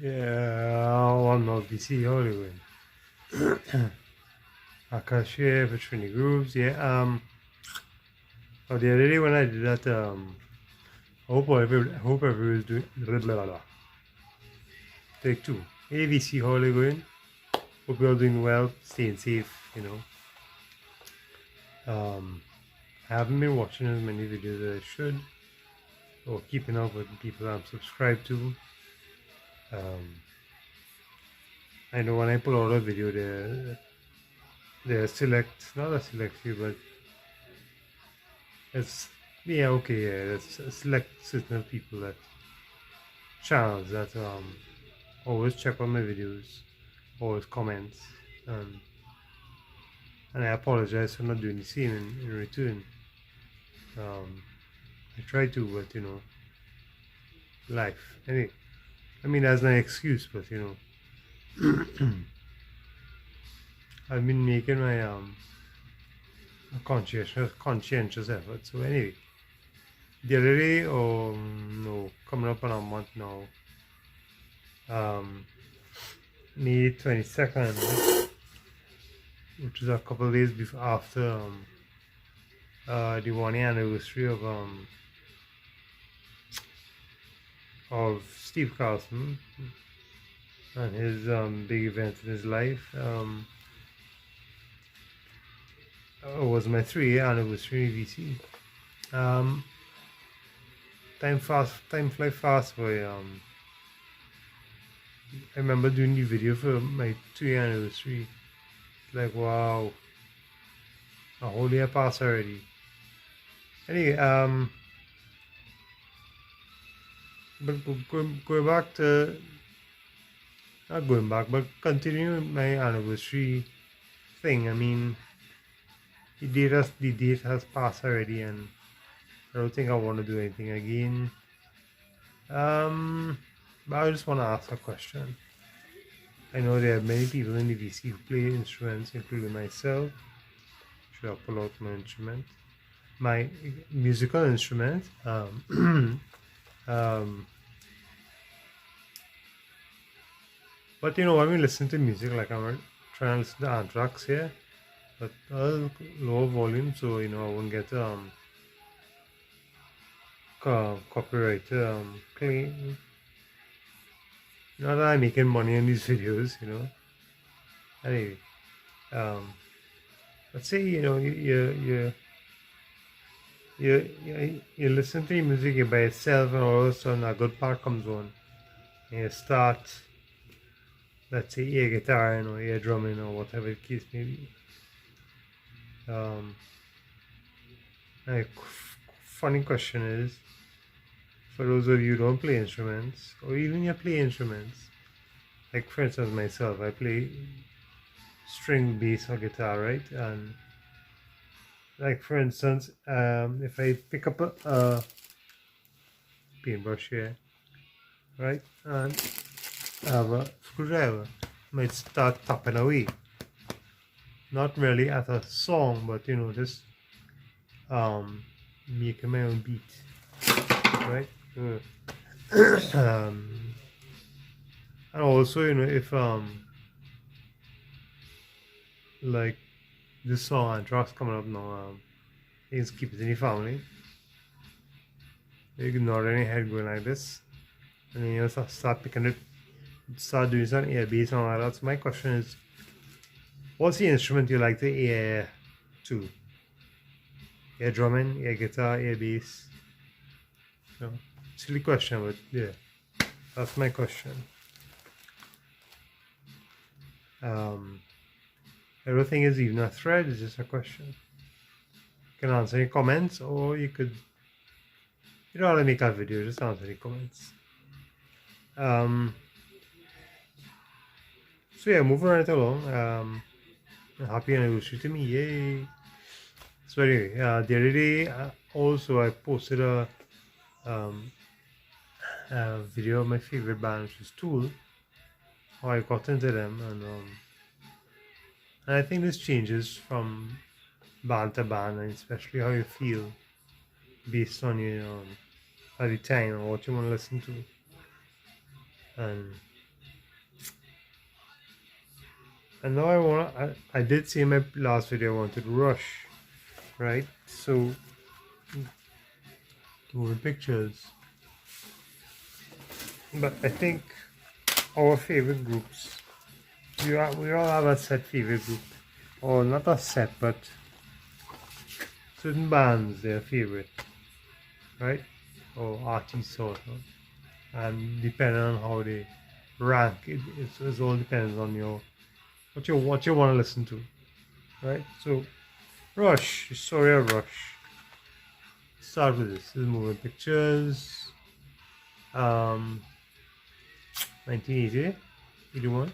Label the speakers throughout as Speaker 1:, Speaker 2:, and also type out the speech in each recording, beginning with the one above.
Speaker 1: Yeah, one more BC Hollywood. Akashia between the grooves, yeah. Oh, the other day when I did that, I hope everyone is doing blah, blah, blah, blah. Take two. Hey, VC Hollywood. Hope you're doing well, staying safe, you know. I haven't been watching as many videos as I should, or keeping up with the people I'm subscribed to. I know when I put out a video, they're not a select few, but it's, yeah, okay, yeah, it's select certain people that, channels that always check on my videos, always comments, and I apologize for not doing the same in return. I try to, but you know, life. Anyway, I mean, that's my excuse, but you know, I've been making my a conscientious effort. So anyway, the other day, no, coming up on a month now, May 22nd, which is a couple of days before after the 1 year anniversary of Steve Carlson and his big event in his life. It was my 3 year anniversary in VC. Time fly fast boy. I remember doing the video for my 2 year anniversary. Like wow, a whole year passed already. Anyway, but going back to, not going back, but continuing my anniversary thing. I mean, the date has passed already, and I don't think I want to do anything again. But I just want to ask a question. I know there are many people in the VC who play instruments, including myself. Should I pull out my instrument? My musical instrument. But you know, when we listen to music, like I'm trying to listen to Anthrax here, but lower volume, so you know I won't get copyright claim. Not that I'm making money on these videos, you know. Anyway, let's say you know you listen to your music by itself, and all of a sudden a good part comes on, and you start, let's say, air guitar or air drumming or whatever the case may be. Funny question is, for those of you who don't play instruments, or even you play instruments, like for instance myself, I play string, bass, or guitar, right? And like for instance, if I pick up a paintbrush here, right, and I have a screwdriver, I might start tapping away. Not really at a song, but you know, just making my own beat, right? And also, you know, if like this song Anthrax coming up now, is Keep It In Your Family. You ignore any head going like this, and then you start picking it, start doing some air bass and all that. So my question is, what's the instrument you like to air to? Air drumming, air guitar, air bass? You know, silly question, but yeah, that's my question. Everything is even a thread, it's just a question. You can answer any comments, or you could, you don't want to make a video, just answer any comments. So yeah, moving right along. Happy anniversary to me, yay! So anyway, the other day also I posted a video of my favorite band, which is Tool, how I got into them, and I think this changes from band to band, and especially how you feel based on at the time or what you want to listen to. And And now I did say in my last video I wanted Rush, right? So, moving pictures. But I think our favorite groups, we all have a set favorite group. Or not a set, but certain bands, their favorite, right? Or artists also. And depending on how they rank, it's all depends on what you want to listen to, right? So, Rush, the story of Rush. Start with this. This is moving pictures. 1980, 81.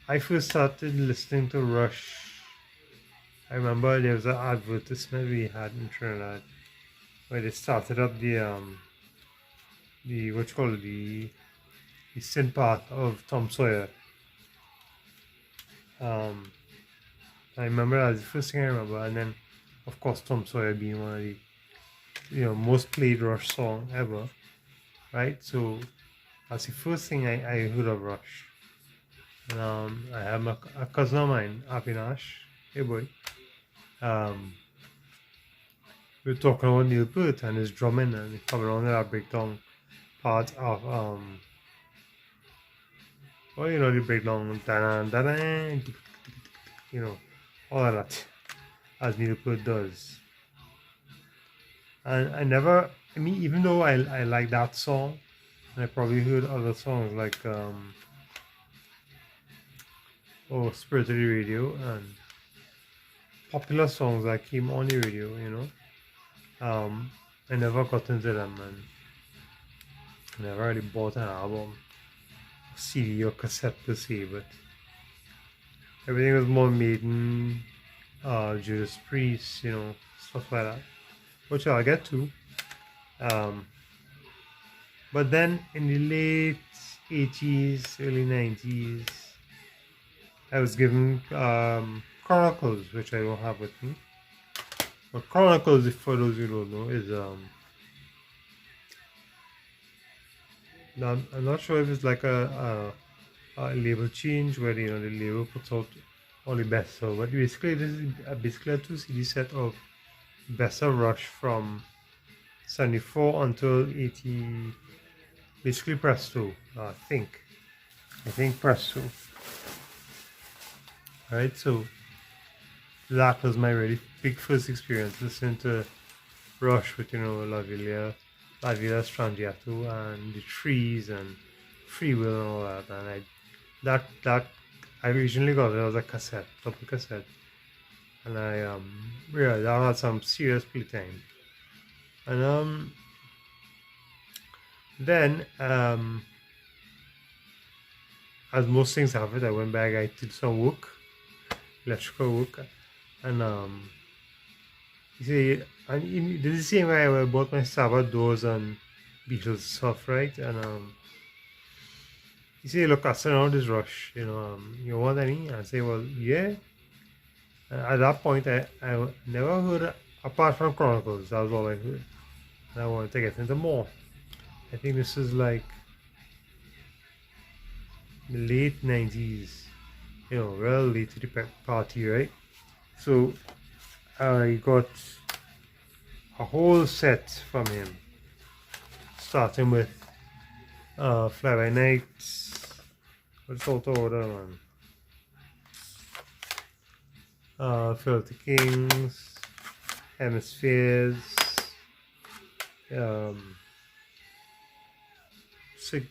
Speaker 1: I first started listening to Rush. I remember there was an advertisement we had in Trinidad where they started up the what you call it, the synth path of Tom Sawyer. I remember that was the first thing I remember, and then of course Tom Sawyer being one of the most played Rush song ever, right? So that's the first thing I heard of Rush. And I have a cousin of mine, Avinash, hey boy. We were talking about Neil Peart and his drumming, and he coming on that breakdown part of the breakdown, all of that, as Neil Peart does. And I mean, even though I like that song, and I probably heard other songs like Spirit of the Radio and popular songs that came on the radio, I never got into them, and never really bought an album, CD or cassette per se, but everything was more Maiden, Judas Priest, stuff like that, which I'll get to. But then in the late 80s, early 90s, I was given Chronicles, which I don't have with me. But Chronicles, for those who don't know, is I'm not sure if it's like a label change where the label puts out all the best. So, but basically, this is basically a 2 CD set of best of Rush from 74 until 80. Basically, Presto. I think Presto. Alright, so that was my really big first experience listening to Rush with La Villa Strangiato and the Trees and Free Will and all that. And I originally got it as a cassette, double cassette, and I realized I had some serious playtime. And then as most things have it, I went back, I did some work, electrical work, and you see, and this is the same way I bought my Sabbath doors and Beatles stuff, right? And you say, look, I sent out this Rush, you want any? I say, well, yeah. At that point, I never heard, apart from Chronicles, that was all I heard. And I wanted to get into more. I think this is like the late 90s, well late to the party, right? So I got a whole set from him, starting with Fly By Night, what's all the order, man? Filthy Kings, Hemispheres, Sick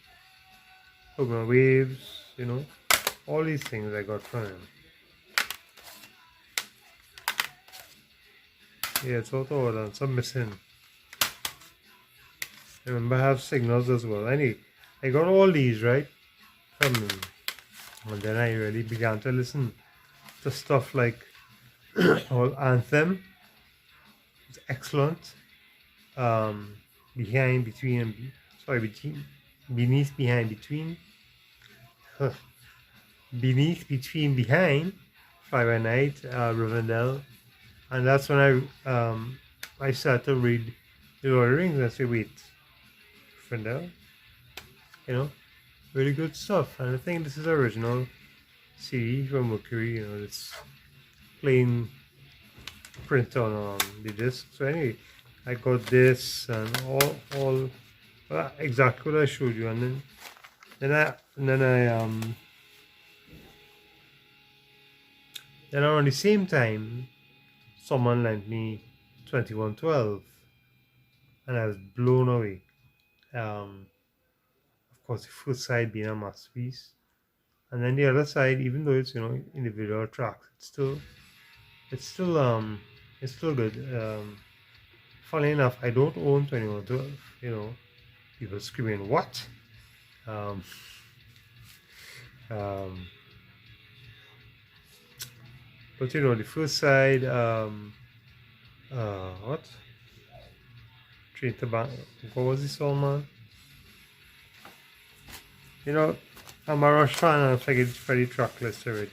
Speaker 1: Urban Waves, all these things I got from him. Yeah, it's all the order, some missing. I remember I have Signals as well. I got all these, right, from him. And then I really began to listen to stuff like Anthem. It's excellent. Beneath, Behind, Between. Beneath, Between, Behind, Fly By Night, Rivendell. And that's when I started to read The Lord of the Rings and I say, wait, Rivendell? Really good stuff. And I think this is original CD from Mercury, it's plain print on the disc. So anyway, I got this and all exactly what I showed you, and then around the same time, someone lent me 2112, and I was blown away. Of course, the first side being a masterpiece, and then the other side, even though it's individual tracks, it's still it's still good. Funny enough, I don't own 2112. People screaming what? Um, um, but the first side, what? Train to Bang. What was the song, man? I'm a Rush fan, and I think it's very track list already.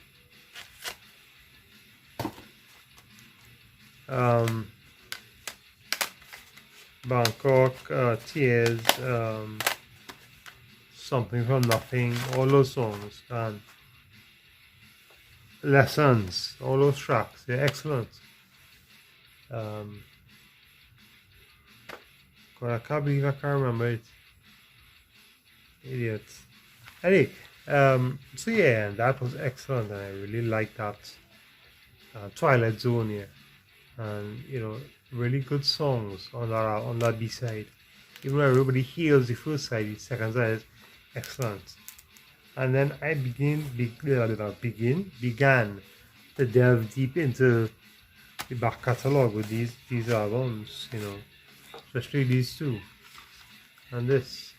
Speaker 1: Bangkok, Tears, Something from Nothing, all those songs, and Lessons, all those tracks, they're excellent. God, I can't believe I can't remember it. Idiots. Anyway, so yeah, that was excellent, and I really liked that Twilight Zone here, and really good songs on that B side. Even though everybody hears the first side, the second side is excellent. And then I began to delve deep into the back catalogue with these albums, especially these two and this.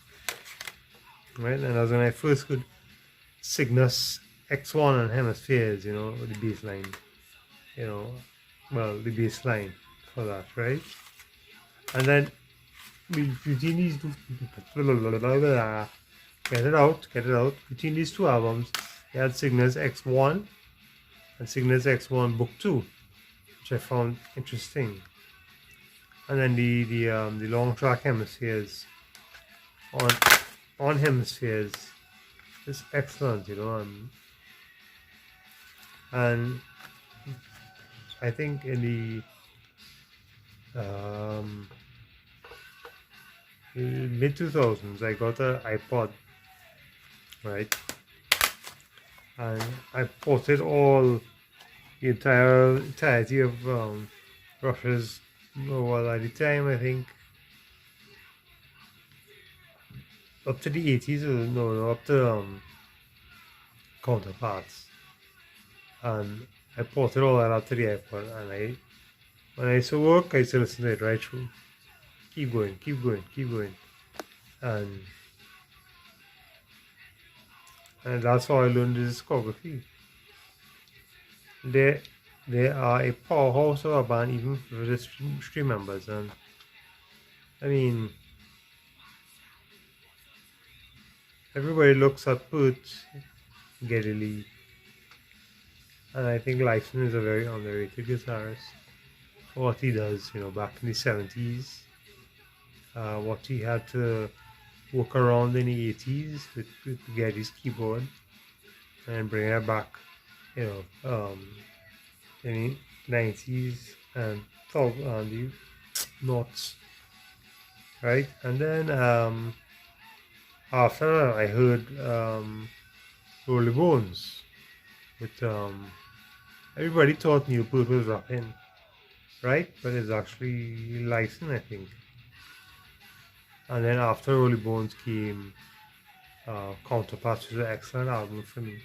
Speaker 1: Right, and that's when I first could Cygnus X1 and Hemispheres, with the bass line, the bass line for that, right? And then between these two, get it out, between these two albums, they had Cygnus X1 and Cygnus X1 Book 2, which I found interesting. And then the long track Hemispheres on Hemispheres is excellent, and I think in the mid 2000s I got an iPod, right, and I ported all the entirety of Russia's, at the time I think up to the 80s, up to Counterparts, and I ported all that up to the iPod, and when I used to work, I used to listen to it right through. Keep going, and that's how I learned the discography. They are a powerhouse of a band, even for the stream members, and I mean, everybody looks at Pert Geddy, and I think Lyson is a very underrated guitarist for what he does, back in the 70s, what he had to work around in the 80s with Geddy's keyboard and bring it back, in the 90s and the noughts, right? And then after I heard Rolling Bones with everybody thought Neil Peart was rapping, right? But it's actually Lyson, I think. And then after Rolling Bones came Counterparts, was an excellent album for me.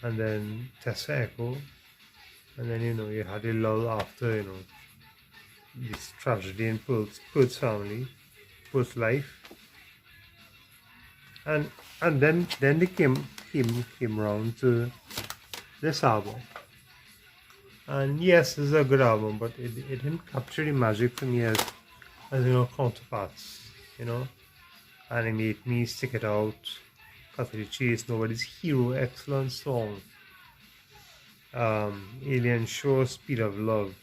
Speaker 1: And then Tessa Echo, and then you had a lull after this tragedy in Peart's family, Peart's life. And then they came around to this album, and yes, this is a good album, but it didn't capture the magic for me as Counterparts, and it made me stick it out, cut to the chase, Nobody's Hero, excellent song, Alien Shore, Speed of Love,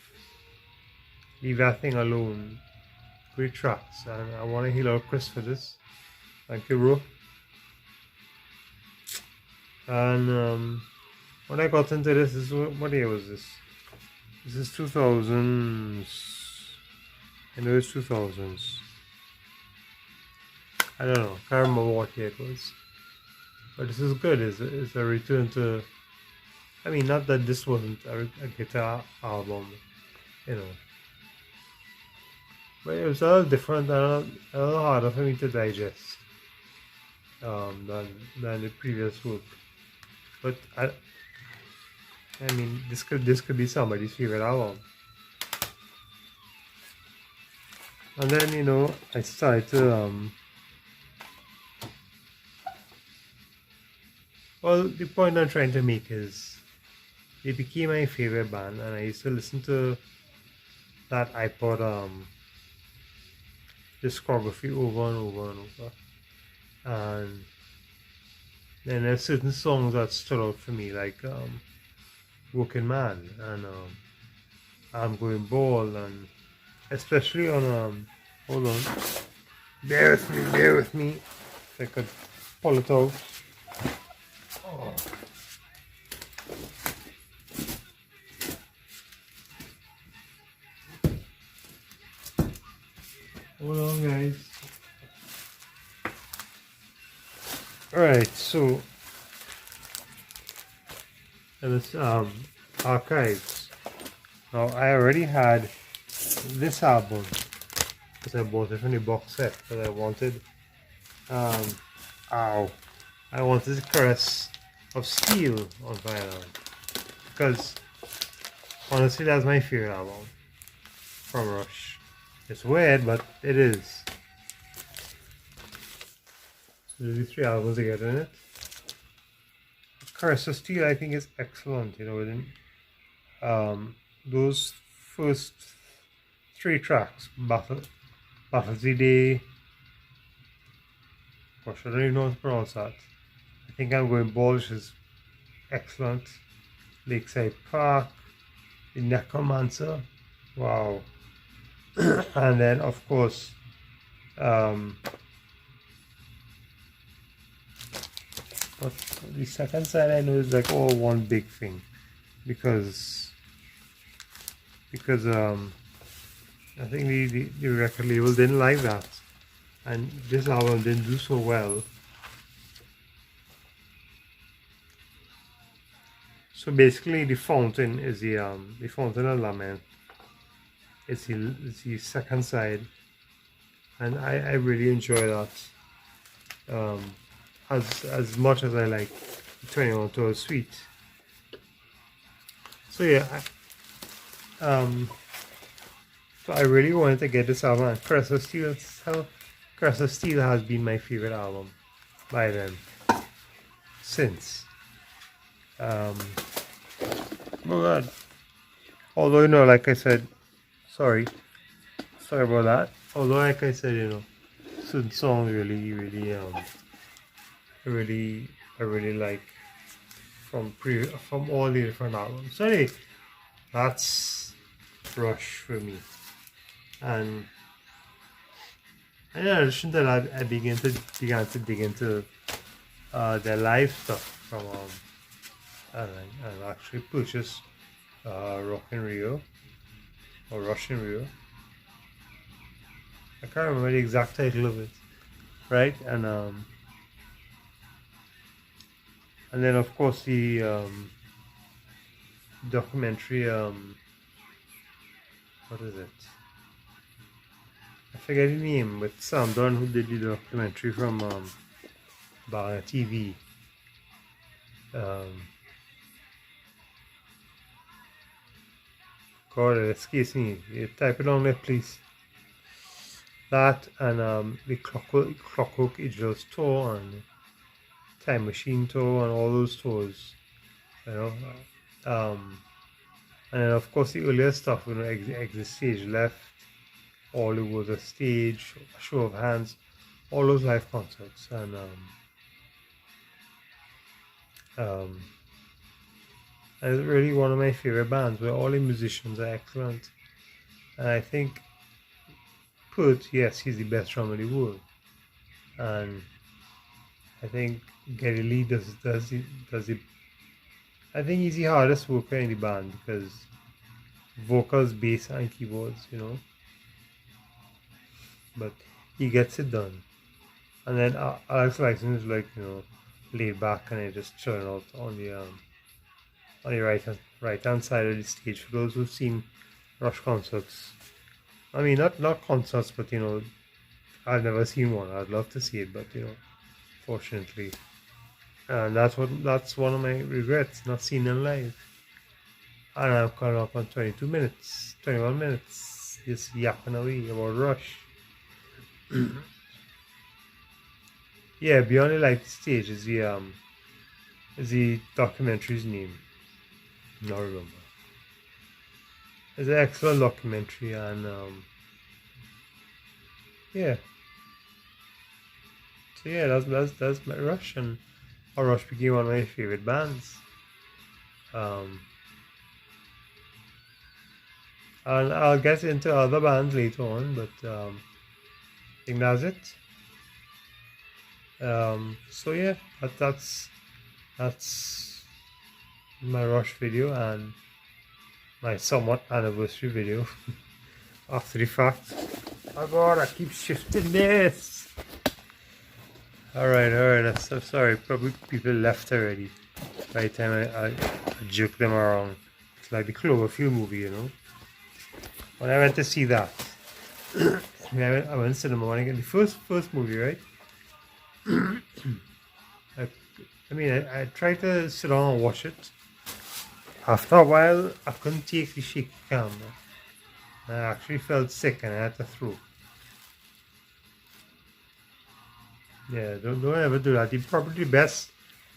Speaker 1: Leave That Thing Alone, great tracks, and I want to hear Chris for this. Thank you, bro. And when I got into this, what year was this? This is 2000s. I know it's 2000s. I don't know. Can't remember what year it was. But this is good. It's a return to. I mean, not that this wasn't a guitar album, you know. But it was a little different and a little harder for me to digest than the previous work. But I mean, this could be somebody's favorite album. And then I started to well, the point I'm trying to make is they became my favorite band, and I used to listen to that iPod discography over and over and over. And then there's certain songs that stood out for me, like Working Man and I'm Going Bald, and especially on hold on, bear with me, if I could pull it out. Oh. Hold on, guys. Alright, so this archives. Now I already had this album because I bought it from the box set, but I wanted I wanted Caress of Steel on vinyl because honestly that's my favorite album from Rush. It's weird, but it is. So there's 3 albums together in it. Caress of Steel I think is excellent, within those first 3 tracks, Battle's the Day, gosh, I don't even know how to pronounce that. I think I'm Going Bald, which is excellent. Lakeside Park, The Necromancer, wow. And then of course but the second side I know is like all one big thing because I think the record label didn't like that, and this album didn't do so well. So basically the Fountain is the Fountain of Lament. It's the second side, and I really enjoy that as much as I like 21 Tours Suite. So yeah, so I really wanted to get this album, and Caress of Steel has been my favorite album by them since. Oh god. Although like I said, sorry about that. Although like I said, certain songs really I really like from all the different albums. So anyway, that's Rush for me. And in addition to that, I began to dig into their live stuff from and actually purchased Rock in Rio or Rush in Rio. I can't remember the exact title of it, right? And then of course the documentary, what is it? I forget the name, with Sam Dunn, who did the documentary from Bar TV. God, it escapes me. You type it down there, please. That and the Clockwork Angels tour and Time Machine tour and all those tours, and then of course the earlier stuff, Exit Stage Left, All It Was a Stage, A Show of Hands, all those live concerts, and it's really one of my favorite bands where all the musicians are excellent, and I think Put, yes, he's the best drummer in the world, and I think Geddy Lee does it. I think he's the hardest worker in the band because vocals, bass, and keyboards, but he gets it done. And then Alex Lifeson is like, laid back and just chilling out on the right hand side of the stage. For those who've seen Rush concerts, I mean not concerts, but I've never seen one. I'd love to see it, but fortunately, and that's one of my regrets, not seeing them live. And I'm coming up on 22 minutes, 21 minutes, just yapping away about Rush. Yeah, Beyond the Light Stage is the documentary's name. Not remember. It's an excellent documentary, and yeah. So yeah, that's my Rush, and how Rush became one of my favorite bands. And I'll get into other bands later on, but I think that's it. So yeah, that's my Rush video and my somewhat anniversary video after the fact. Oh god, I keep shifting this. Alright, I'm sorry, probably people left already by the time I jerk them around. It's like the Cloverfield movie, When I went to see that, I went to cinema when I get the first movie, right? I tried to sit down and watch it. After a while, I couldn't take the shaky camera. I actually felt sick and I had to throw. Yeah, don't ever do that. The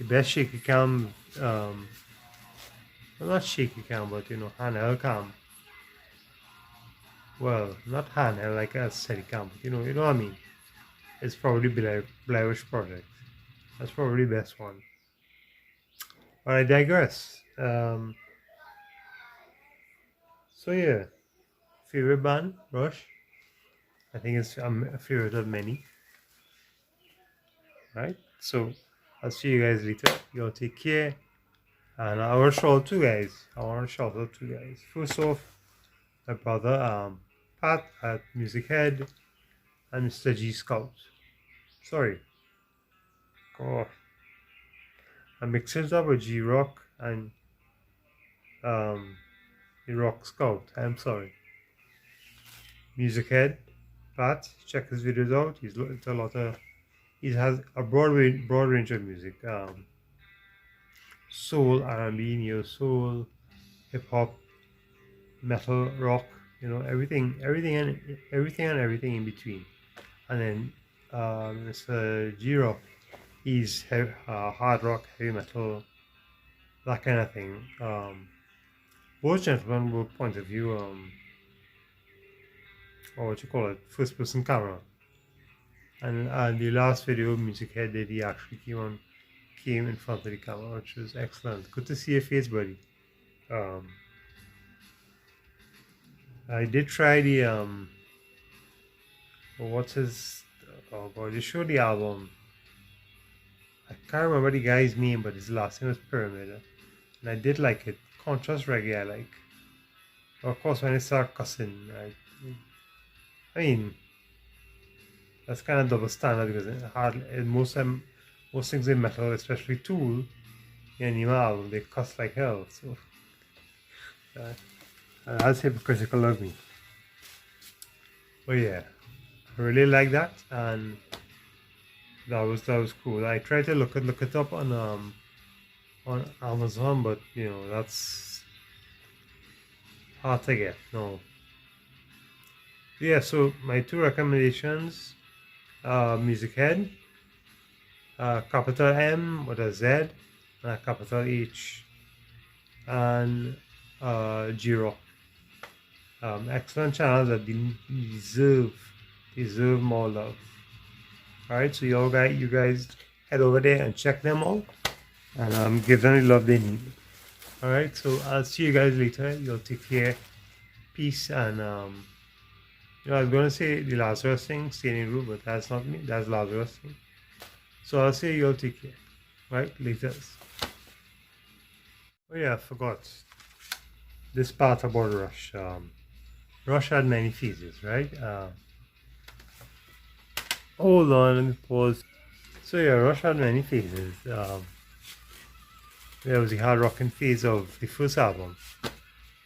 Speaker 1: best shaky cam, well, not shaky cam, but handheld cam. Well, not handheld like a steady cam, but you know what I mean. It's probably Blair Witch Project. That's probably the best one. But I digress. So yeah, favorite band, Rush. I think it's a favorite of many. Right? So I'll see you guys later. Y'all take care. And I want to shout out two guys. First off, my brother Pat at Muzikheah and Mr. G Scout. Sorry. Oh. I'm mixing it up with GRock and the Rock Scout. I'm sorry. Muzikheah, Pat, check his videos out. He has a broad range of music. Soul, R&B, neo soul, hip hop, metal, rock. Everything in between. And then Mr. GRock, he's hard rock, heavy metal, that kind of thing. Both gentlemen were point of view, or what you call it, first person camera. And the last video Muzikheah did, he actually came in front of the camera, which was excellent. Good to see your face, buddy. I did try the what's his, oh god, they showed the album. I can't remember the guy's name, but his last name was Pyramid, and I did like it. Contrast reggae I like. Of course, when I start cussing, I mean, that's kind of double standard because most things in metal, especially Tool, Animal, they cuss like hell. So that's hypocritical of me. But yeah, I really like that, and that was cool. I tried to look it up on Amazon, but that's hard to get. No. Yeah, so my two recommendations: Muzikheah, capital M with a Z, and a capital H, and GRock. Excellent channels that deserve more love. Alright, so you guys head over there and check them out, and give them the love they need. Alright, so I'll see you guys later. You'll take care. Peace. And I was gonna say the Lazarus thing, staying in room, but that's not me, that's Lazarus thing. So I'll say you'll take care. Right? Later. Oh yeah, I forgot this part about Rush. Rush had many phases, right? Hold on, let me pause. So yeah, Rush had many phases. There was the hard rocking phase of the first album,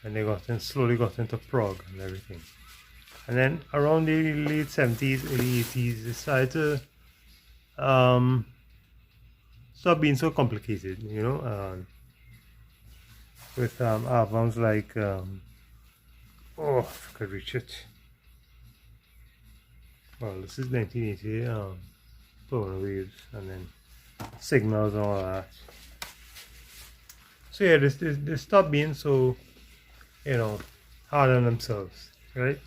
Speaker 1: and they slowly got into prog and everything. And then around the late 70s, early 80s, they started to stop being so complicated, with albums like oh, if I could reach it. Well, this is 1980, Polar Waves, and then Signals and all that. So yeah, they stopped being so, hard on themselves, right?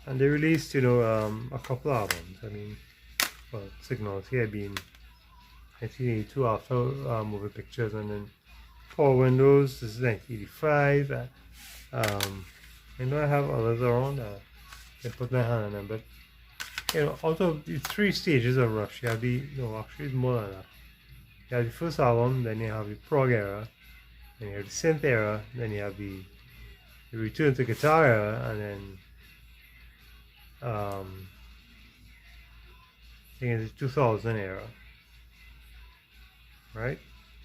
Speaker 1: And they released, a couple albums. I mean, well, Signals here being 1982 after Moving Pictures, and then Power Windows, this is 1985. I know I have others around. I put my hand on them, but out of the three stages of Rush, you have actually it's more than that. You have the first album, then you have the prog era, then you have the synth era, then you have the return to guitar era, and then I think it's the 2000 era, right?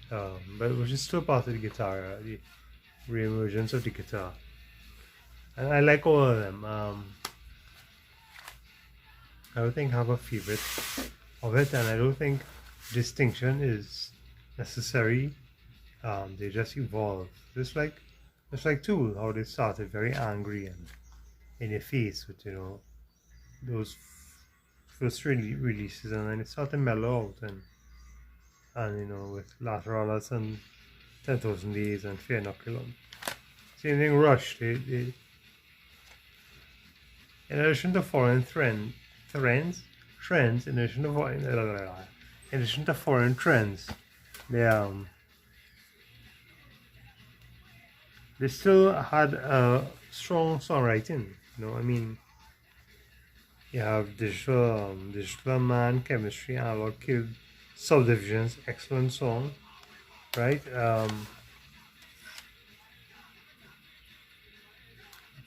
Speaker 1: But which is still part of the guitar era, the re-emergence of the guitar. And I like all of them. I don't think I have a favorite of it, and I don't think distinction is necessary. They just evolve. Just like Tool, how they started very angry and in your face with those first releases, and then it started to mellow out, and with Lateralis and 10,000 Days and Fear Inoculum. Same thing, Rush. They in addition to foreign trends, in addition to foreign trends, they still had strong songwriting. I mean, you have Digital Man, Chemistry, Analog Kid, Subdivisions, excellent song, right?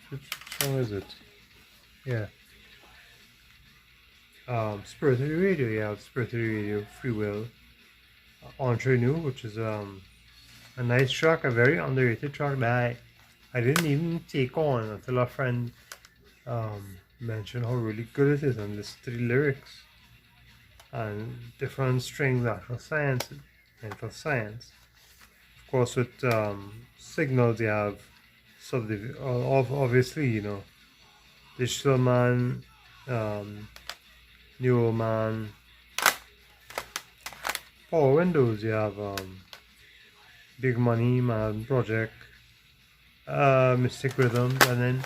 Speaker 1: Which song is it? Yeah. Spiritual Radio, you have Spiritual Radio, Free Will, Entre Nous, which is a nice track, a very underrated track that I didn't even take on until a friend mentioned how really good it is and listened to the lyrics and different strings, actual science, mental science. Of course, with Signals, you have obviously, Digital Man, Neuro Man. Power Windows, you have Big Money Man Project, Mystic Rhythms, and then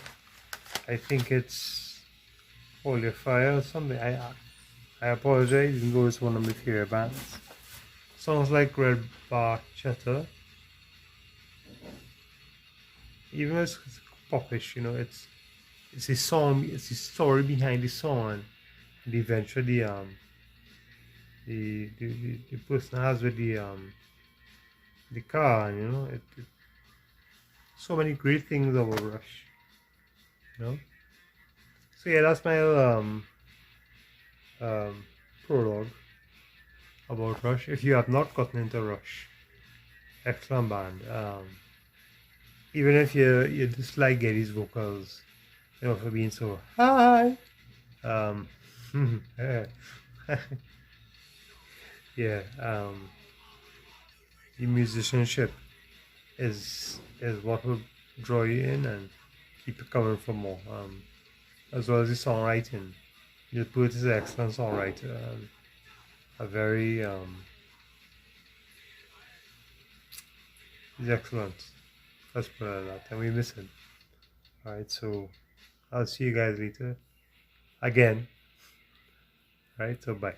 Speaker 1: I think it's Holy Fire or something. I apologize, even though it's one of my favorite bands. Songs like Red Bar Cheddar, even though it's popish, it's a song, it's the story behind the song, and eventually the person has with the car, and it so many great things about Rush, So yeah, that's my prologue about Rush. If you have not gotten into Rush, excellent band. Even if you dislike Geddy's vocals, for being so high. Yeah. The musicianship is what will draw you in and keep you coming for more. As well as the songwriting. The poet is an excellent songwriter. A very he's excellent. Let's put it like that, and we miss him. Alright, so I'll see you guys later. Again. Alright, so bye.